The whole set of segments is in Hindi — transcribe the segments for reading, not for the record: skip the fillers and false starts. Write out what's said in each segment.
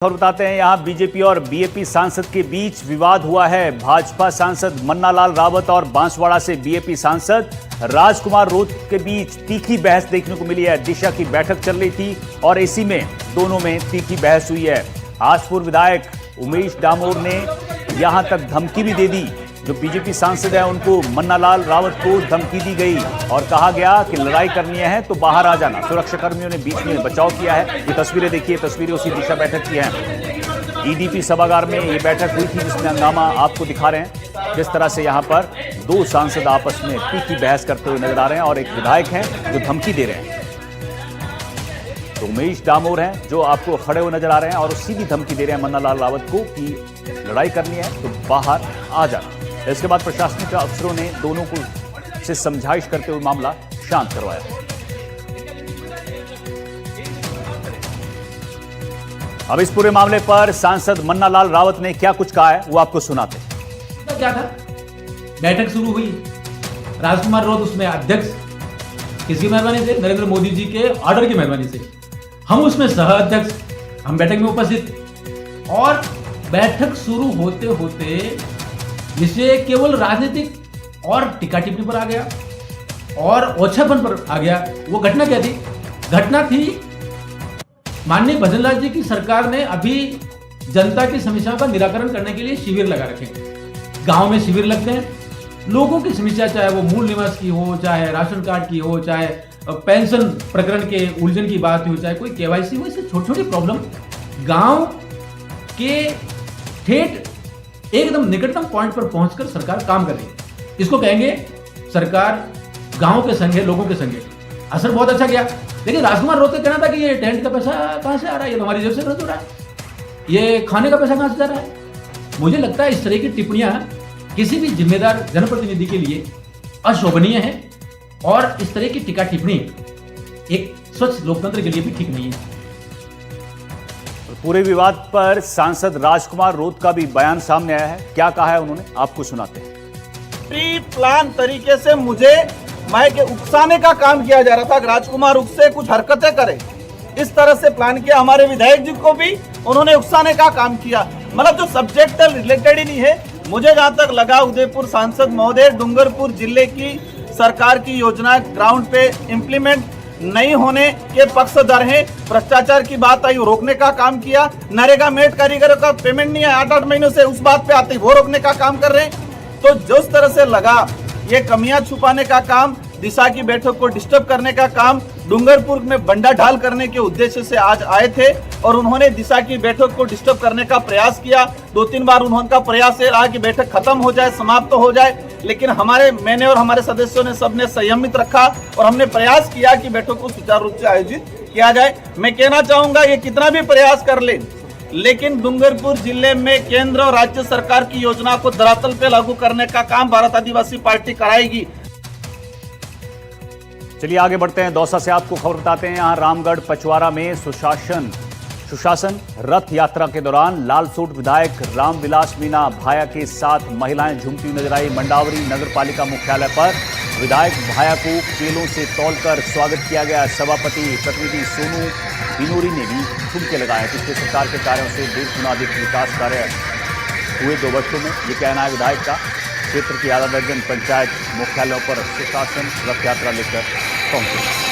और बताते हैं यहां बीजेपी और बीएपी सांसद के बीच विवाद हुआ है। भाजपा सांसद मन्नालाल रावत और बांसवाड़ा से बीएपी सांसद राजकुमार रोत के बीच तीखी बहस देखने को मिली है। दिशा की बैठक चल रही थी और इसी में दोनों में तीखी बहस हुई है। आजपुर विधायक उमेश डामोर ने यहां तक धमकी भी दे दी। जो बीजेपी सांसद है उनको मन्नालाल रावत को धमकी दी गई और कहा गया कि लड़ाई करनी है तो बाहर आ जाना। सुरक्षा कर्मियों ने बीच में बचाव किया है। ये तस्वीरें देखिए, तस्वीरें उसी दिशा बैठक की हैं। ईडीपी सभागार में ये बैठक हुई थी जिसमें हंगामा आपको दिखा रहे हैं। किस तरह से यहां पर दो सांसद आपस में तीखी बहस करते हुए नजर आ रहे हैं और एक विधायक हैं जो धमकी दे रहे हैं। तो उमेश डामोर हैं जो आपको खड़े हुए नजर आ रहे हैं और सीधी धमकी दे रहे हैं मन्नालाल रावत को कि लड़ाई करनी है तो बाहर आ जाना। इसके बाद प्रशासनिक अफसरों ने दोनों को से समझाइश करते हुए मामला शांत करवाया। अब इस पूरे मामले पर सांसद मन्नालाल रावत ने क्या कुछ कहा है वो आपको सुनाते हैं। क्या था, बैठक शुरू हुई, राजकुमार रोत उसमें अध्यक्ष, किसकी मेहरबानी से? नरेंद्र मोदी जी के ऑर्डर की मेहरबानी से। हम उसमें सह अध्यक्ष, हम बैठक में उपस्थित। और बैठक शुरू होते होते विषय केवल राजनीतिक और टिक्का टिप्पणी पर आ गया और ओछापन पर आ गया। वो घटना क्या थी? घटना थी माननीय भजनलाल जी की सरकार ने अभी जनता की समस्याओं का निराकरण करने के लिए शिविर लगा रखे। गांव में शिविर लगते हैं, लोगों की समस्या चाहे वो मूल निवास की हो, चाहे राशन कार्ड की हो, चाहे पेंशन प्रकरण के उलझन की बात हो, चाहे कोई केवाईसी हो, ऐसे छोटी छोटी प्रॉब्लम गांव के ठेठ एकदम निकटतम पॉइंट पर पहुंचकर सरकार काम कर रही है। इसको कहेंगे सरकार गांव के संग है, लोगों के संग है। असर बहुत अच्छा किया। लेकिन राजकुमार रोत का कहना था कि ये टेंट का पैसा कहां से आ रहा है, ये हमारी जेब से खर्च हो रहा है, ये खाने का पैसा कहां से जा रहा है। मुझे लगता है इस तरह की टिप्पणियां किसी भी जिम्मेदार जनप्रतिनिधि के लिए अशोभनीय है और इस तरह की टीका टिप्पणी एक स्वच्छ लोकतंत्र के लिए भी ठीक नहीं है। पूरे विवाद पर सांसद राजकुमार रोत का भी बयान सामने आया है। क्या कहा है उन्होंने आपको सुनाते हैं। प्री प्लान तरीके से मुझे मैं के उकसाने का काम किया जा रहा था, राजकुमार उससे कुछ हरकतें करे, इस तरह से प्लान किया। हमारे विधायक जी को भी उन्होंने उकसाने का काम किया। मतलब जो सब्जेक्ट रिलेटेड ही नहीं है। मुझे जहाँ तक लगा उदयपुर सांसद महोदय डूंगरपुर जिले की सरकार की योजना ग्राउंड पे इम्प्लीमेंट नहीं होने के पक्षधर हैं। भ्रष्टाचार की बात आई, रोकने का काम किया। नरेगा मेट कारीगरों का पेमेंट नहीं है 8-8 महीनों से, उस बात पे आते वो रोकने का काम कर रहे हैं। तो जिस तरह से लगा ये कमियां छुपाने का काम, दिशा की बैठक को डिस्टर्ब करने का काम, डूंगरपुर में बंडा ढाल करने के उद्देश्य से आज आए थे और उन्होंने दिशा की बैठक को डिस्टर्ब करने का प्रयास किया। 2-3 बार उनका प्रयास ये रहा कि बैठक खत्म हो जाए, समाप्त हो जाए, लेकिन मैंने और हमारे सदस्यों ने सबने संयमित रखा और हमने प्रयास किया कि बैठक को सुचारू रूप से आयोजित किया जाए। मैं कहना चाहूंगा ये कितना भी प्रयास कर ले, लेकिन डूंगरपुर जिले में केंद्र और राज्य सरकार की योजना को धरातल पे लागू करने का काम भारत आदिवासी पार्टी कराएगी। चलिए आगे बढ़ते हैं। दौसा से आपको खबर बताते हैं। यहाँ रामगढ़ पचवारा में सुशासन रथ यात्रा के दौरान लालसोट विधायक रामविलास मीणा भाया के साथ महिलाएं झूमती हुई नजर आई। मंडावरी नगर पालिका मुख्यालय पर विधायक भाया को केलों से तौलकर स्वागत किया गया। सभापति प्रतिनिधि सोनू बिनोरी ने भी ठुमके लगाए। पिछले सरकार के कार्यों से 1.5 गुना अधिक विकास कार्य हुए 2 वर्षों में, ये कहना है विधायक का। क्षेत्र की आधा दर्जन पंचायत मुख्यालयों पर सुशासन रथ यात्रा लेकर पहुंचे।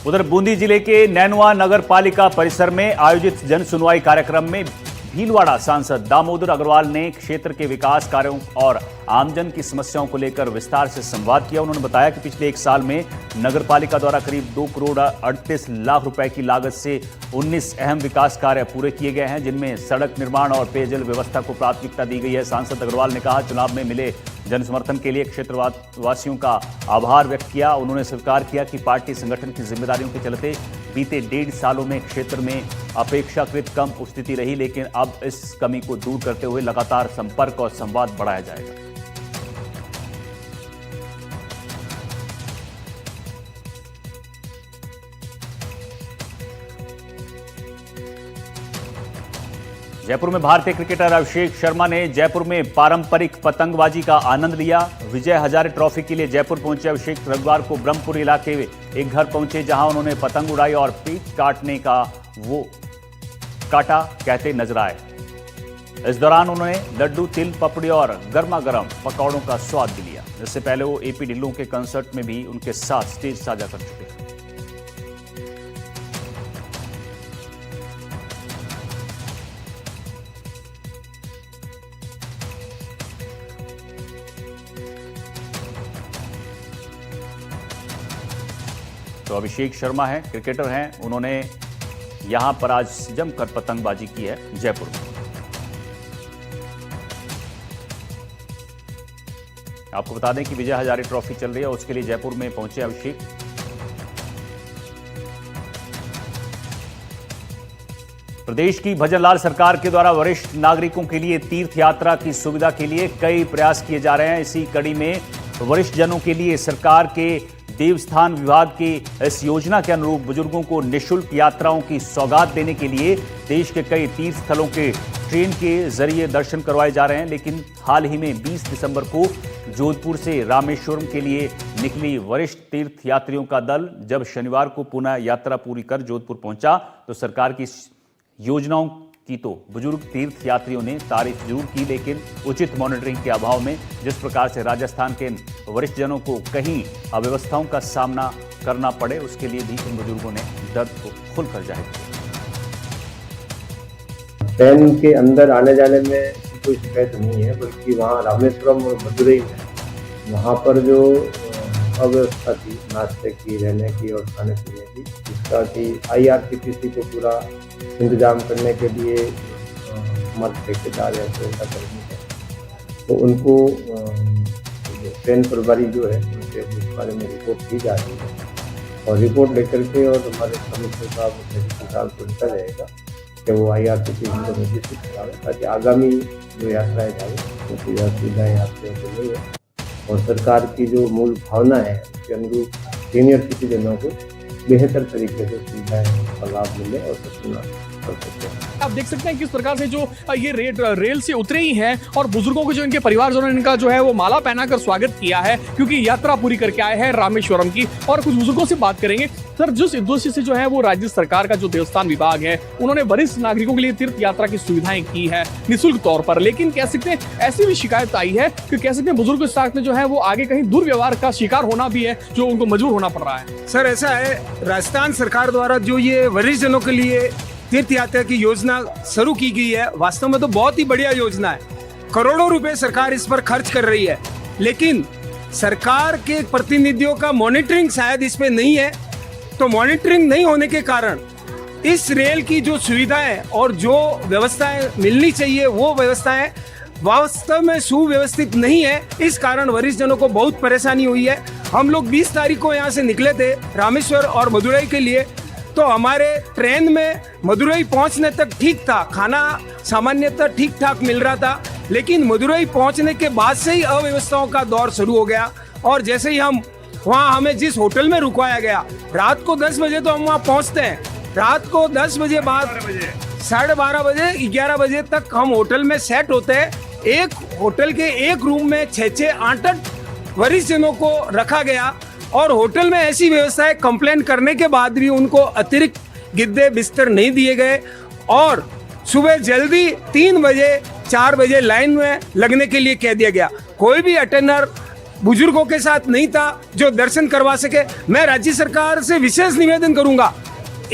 उधर बूंदी जिले के नैनवा नगर पालिका परिसर में आयोजित जन सुनवाई कार्यक्रम में भीलवाड़ा सांसद दामोदर अग्रवाल ने क्षेत्र के विकास कार्यों और आमजन की समस्याओं को लेकर विस्तार से संवाद किया। उन्होंने बताया कि पिछले 1 साल में नगर पालिका द्वारा करीब 2 करोड़ 38 लाख रुपए की लागत से 19 अहम विकास कार्य पूरे किए गए हैं, जिनमें सड़क निर्माण और पेयजल व्यवस्था को प्राथमिकता दी गई है। सांसद अग्रवाल ने कहा, चुनाव में मिले जन समर्थन के लिए क्षेत्रवासियों का आभार व्यक्त किया। उन्होंने स्वीकार किया कि पार्टी संगठन की जिम्मेदारियों के चलते बीते 1.5 सालों में क्षेत्र में अपेक्षाकृत कम स्थिति रही, लेकिन अब इस कमी को दूर करते हुए लगातार संपर्क और संवाद बढ़ाया जाएगा। जयपुर में भारतीय क्रिकेटर अभिषेक शर्मा ने जयपुर में पारंपरिक पतंगबाजी का आनंद लिया। विजय हजारे ट्रॉफी के लिए जयपुर पहुंचे अभिषेक रविवार को ब्रह्मपुर इलाके में एक घर पहुंचे, जहां उन्होंने पतंग उड़ाई और पीठ काटने का वो काटा कहते नजर आए। इस दौरान उन्होंने लड्डू, तिल पपड़ी और गर्मा गर्म पकौड़ों का स्वाद भी लिया। इससे पहले वो एपी ढिल्लों के कंसर्ट में भी उनके साथ स्टेज साझा कर चुके हैं। तो अभिषेक शर्मा हैं, क्रिकेटर हैं, उन्होंने यहां पर आज जमकर पतंगबाजी की है जयपुर में। आपको बता दें कि विजय हजारे ट्रॉफी चल रही है, उसके लिए जयपुर में पहुंचे अभिषेक। प्रदेश की भजनलाल सरकार के द्वारा वरिष्ठ नागरिकों के लिए तीर्थ यात्रा की सुविधा के लिए कई प्रयास किए जा रहे हैं। इसी कड़ी में वरिष्ठ जनों के लिए सरकार के देवस्थान विभाग की इस योजना के अनुरूप बुजुर्गों को निःशुल्क यात्राओं की सौगात देने के लिए देश के कई तीर्थ स्थलों के ट्रेन के जरिए दर्शन करवाए जा रहे हैं। लेकिन हाल ही में 20 दिसंबर को जोधपुर से रामेश्वरम के लिए निकली वरिष्ठ तीर्थ यात्रियों का दल जब शनिवार को पुनः यात्रा पूरी कर जोधपुर पहुंचा, तो सरकार की योजनाओं की तो बुजुर्ग तीर्थ यात्रियों ने तारीफ जरूर की, लेकिन उचित मॉनिटरिंग के अभाव में जिस प्रकार से राजस्थान के वरिष्ठ जनों को कहीं अव्यवस्थाओं का सामना करना पड़े, उसके लिए भी इन बुजुर्गों ने दर्द को खुलकर जाहिर किया। ट्रेन के अंदर आने जाने में कोई शिकायत नहीं है, बल्कि वहाँ रामेश्वरम और मदुरई में वहाँ पर जो अव्यवस्था थी नाश्ते की, रहने की और खाने पीने की, जिसका कि IRCTC को पूरा इंतजाम करने के लिए मर्द ठेकेदार या उनका कर्मी है, तो उनको ट्रेन प्रभारी जो है उनके इस बारे में रिपोर्ट की जा रही है और रिपोर्ट लेकर के और हमारे कमिश्नर साहब को लिखा जाएगा कि वो IRCTC को निर्देशित करावे, ताकि आगामी जो यात्राएं जाए तो सुविधाएँ यात्रियों को मिले और सरकार की जो मूल भावना है उसके अनुरूप सीनियर सिटीजनों को बेहतर तरीके से सुविधाएं का लाभ मिले और सपना कर सकते हैं। आप देख सकते हैं किस प्रकार से जो ये रेल से उतरे ही हैं और बुजुर्गों को जो इनके परिवारजनों ने इनका जो है वो माला पहनाकर स्वागत किया है, क्योंकि यात्रा पूरी करके आए हैं रामेश्वरम की। और कुछ बुजुर्गों से बात करेंगे। सर, जिस उद्देश्य से जो है वो राज्य सरकार का जो देवस्थान विभाग है उन्होंने वरिष्ठ नागरिकों के लिए तीर्थ यात्रा की सुविधाएं की है निःशुल्क तौर पर, लेकिन कह सकते हैं ऐसी भी शिकायत आई है कि कह सकते हैं बुजुर्गों के साथ में जो है वो आगे कहीं दुर्व्यवहार का शिकार होना भी है, जो उनको मजबूर होना पड़ रहा है। सर, ऐसा है, राजस्थान सरकार द्वारा जो ये वरिष्ठ जनों के लिए तीर्थ यात्रा की योजना शुरू की गई है, वास्तव में तो बहुत ही बढ़िया योजना है। करोड़ों रुपए सरकार इस पर खर्च कर रही है, लेकिन सरकार के प्रतिनिधियों का मॉनिटरिंग शायद इस पे नहीं है। तो मॉनिटरिंग नहीं होने के कारण इस रेल की जो सुविधाएं और जो व्यवस्थाएं मिलनी चाहिए वो व्यवस्थाएं वास्तव में सुव्यवस्थित नहीं है। इस कारण वरिष्ठ जनों को बहुत परेशानी हुई है। हम लोग 20 तारीख को यहाँ से निकले थे रामेश्वर और मदुरई के लिए, तो हमारे ट्रेन में मदुरई पहुँचने तक ठीक था, खाना सामान्यतः ठीक ठाक मिल रहा था, लेकिन मदुरई पहुँचने के बाद से ही अव्यवस्थाओं का दौर शुरू हो गया। और जैसे ही हम वहाँ, हमें जिस होटल में रुकवाया गया, रात को 10 बजे तो हम वहाँ पहुँचते हैं, रात को 10 बजे बाद 12:30 बजे 11 बजे तक हम होटल में सेट होते हैं। एक होटल के एक रूम में 6-6, 8-8 वरिष्ठ जनों को रखा गया और होटल में ऐसी व्यवस्थाएं कंप्लेन करने के बाद भी उनको अतिरिक्त गद्दे बिस्तर नहीं दिए गए और सुबह जल्दी 3 बजे 4 बजे लाइन में लगने के लिए कह दिया गया। कोई भी अटेंडर बुजुर्गों के साथ नहीं था जो दर्शन करवा सके। मैं राज्य सरकार से विशेष निवेदन करूंगा,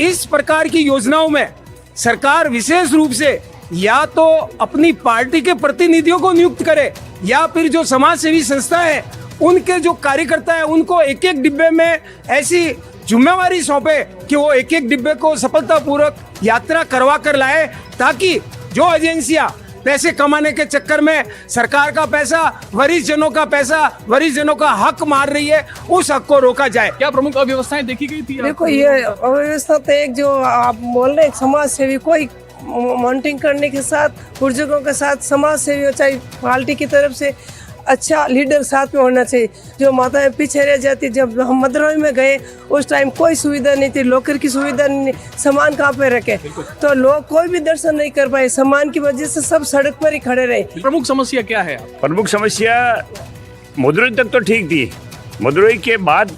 इस प्रकार की योजनाओं में सरकार विशेष रूप से या तो अपनी पार्टी के प्रतिनिधियों को नियुक्त करे या फिर जो समाज सेवी संस्था है उनके जो कार्यकर्ता है उनको एक एक डिब्बे में ऐसी जिम्मेवारी सौंपे कि वो एक एक डिब्बे को सफलतापूर्वक यात्रा करवा कर लाए, ताकि जो एजेंसियां पैसे कमाने के चक्कर में सरकार का पैसा, वरिष्ठ जनों का पैसा, वरिष्ठ जनों का हक मार रही है, उस हक को रोका जाए। क्या प्रमुख अव्यवस्थाएं देखी गई थी? देखो, ये अव्यवस्था तो एक जो आप बोल रहे हैं, समाज सेवी कोई मॉनिटरिंग करने के साथ बुजुर्गों के साथ समाज सेवी, चाहे पार्टी की तरफ से अच्छा लीडर साथ में होना चाहिए। जो माताएं पीछे रह जाती, जब हम मद्रोही में गए उस टाइम कोई सुविधा नहीं थी, लॉकर की सुविधा नहीं, सामान कहाँ पे रखे, तो लोग कोई भी दर्शन नहीं कर पाए, सामान की वजह से सब सड़क पर ही खड़े रहे। प्रमुख समस्या क्या है? प्रमुख समस्या मदुरई तक तो ठीक थी, मदुरई के बाद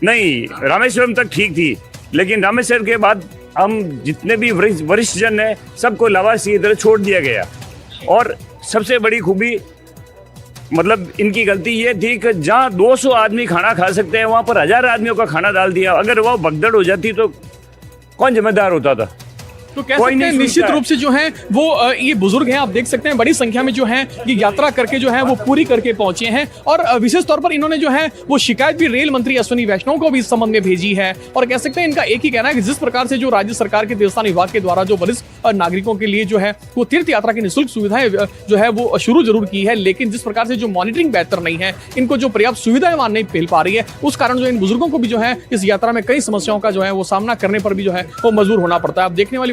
नहीं, रामेश्वरम तक ठीक थी, लेकिन रामेश्वरम के बाद हम जितने भी वरिष्ठ जन है सबको लावारसी की तरह छोड़ दिया गया। और सबसे बड़ी खूबी मतलब इनकी गलती ये थी कि जहाँ 200 आदमी खाना खा सकते हैं वहाँ पर 1000 आदमियों का खाना डाल दिया। अगर वो भगदड़ हो जाती तो कौन जिम्मेदार होता था? तो कह सकते हैं निश्चित रूप से जो है वो ये बुजुर्ग हैं, आप देख सकते हैं बड़ी संख्या में जो है ये यात्रा करके जो है वो पूरी करके पहुंचे हैं। और विशेष तौर पर इन्होंने जो है वो शिकायत भी रेल मंत्री अश्विनी वैष्णव को भी इस संबंध में भेजी है। और कह सकते हैं इनका एक ही कहना है कि जिस प्रकार से जो राज्य सरकार के देवस्थान विभाग के द्वारा जो वरिष्ठ नागरिकों के लिए जो है वो तीर्थ यात्रा की निःशुल्क सुविधाएं जो है वो शुरू जरूर की है, लेकिन जिस प्रकार से जो मॉनिटरिंग बेहतर नहीं है, इनको जो पर्याप्त सुविधाएं वहां नहीं मिल पा रही है, उस कारण जो इन बुजुर्गों को भी जो है इस यात्रा में कई समस्याओं का जो है वो सामना करने पर भी जो है वो मजबूर होना पड़ता है। अब देखने वाली